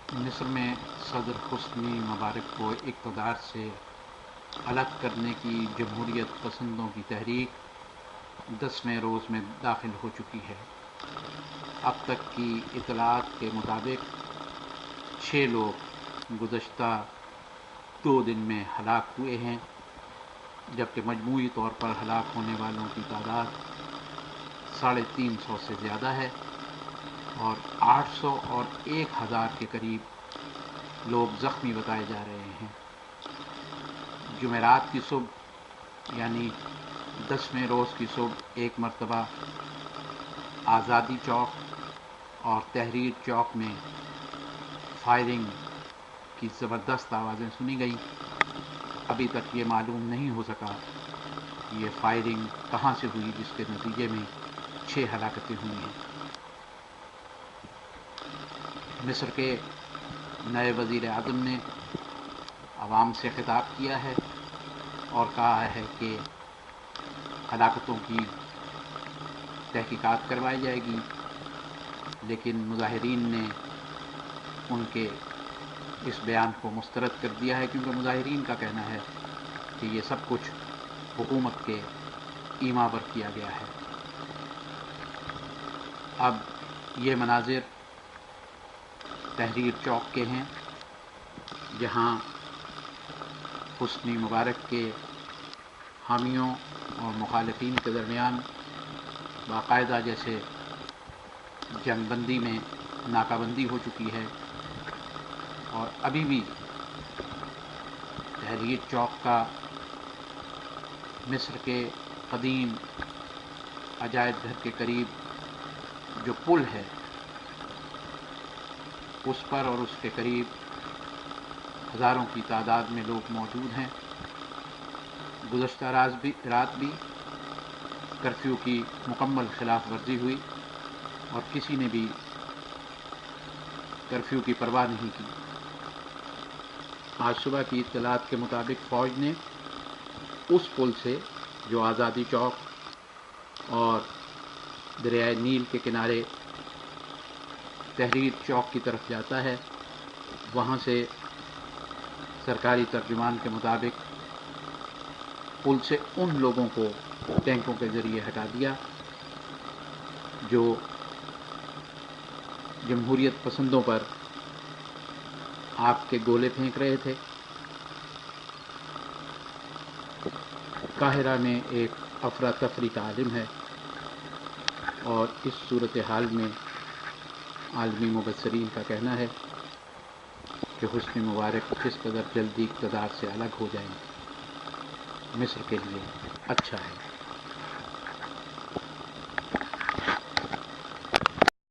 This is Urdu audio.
مصر میں صدر حسنی مبارک کو اقتدار سے الگ کرنے کی جمہوریت پسندوں کی تحریک 10ویں روز میں داخل ہو چکی ہے۔ اب تک کی اطلاعات کے مطابق 6 لوگ گزشتہ 2 دن میں ہلاک ہوئے ہیں، جبکہ مجموعی طور پر ہلاک ہونے والوں کی تعداد 350 سے زیادہ ہے اور 800 اور 1000 کے قریب لوگ زخمی بتائے جا رہے ہیں۔ جمعرات کی صبح یعنی 10ویں روز کی صبح ایک مرتبہ آزادی چوک اور تحریر چوک میں فائرنگ کی زبردست آوازیں سنی گئیں۔ ابھی تک یہ معلوم نہیں ہو سکا کہ یہ فائرنگ کہاں سے ہوئی، جس کے نتیجے میں 6 ہلاکتیں ہوئی ہیں۔ مصر کے نئے وزیر اعظم نے عوام سے خطاب کیا ہے اور کہا ہے کہ ہلاکتوں کی تحقیقات کروائی جائے گی، لیکن مظاہرین نے ان کے اس بیان کو مسترد کر دیا ہے، کیونکہ مظاہرین کا کہنا ہے کہ یہ سب کچھ حکومت کے ایما پر کیا گیا ہے۔ اب یہ مناظر تحریر چوک کے ہیں، جہاں حسنی مبارک کے حامیوں اور مخالفین کے درمیان باقاعدہ جیسے جنگ بندی میں ناکہ بندی ہو چکی ہے، اور ابھی بھی تحریر چوک کا مصر کے قدیم عجائب گھر کے قریب جو پل ہے، اس پر اور اس کے قریب ہزاروں کی تعداد میں لوگ موجود ہیں۔ گزشتہ رات بھی کرفیو کی مکمل خلاف ورزی ہوئی اور کسی نے بھی کرفیو کی پرواہ نہیں کی۔ آج صبح کی اطلاعات کے مطابق فوج نے اس پل سے جو آزادی چوک اور دریائے نیل کے کنارے تحریر چوک کی طرف جاتا ہے، وہاں سے سرکاری ترجمان کے مطابق پل سے ان لوگوں کو ٹینکوں کے ذریعے ہٹا دیا جو جمہوریت پسندوں پر آگ کے گولے پھینک رہے تھے۔ قاہرہ میں ایک افراتفری کا عالم ہے، اور اس صورتحال میں عالمی مبصرین کا کہنا ہے کہ حسنی مبارک کس قدر جلدی اقتدار سے الگ ہو جائیں، مصر کے لیے اچھا ہے۔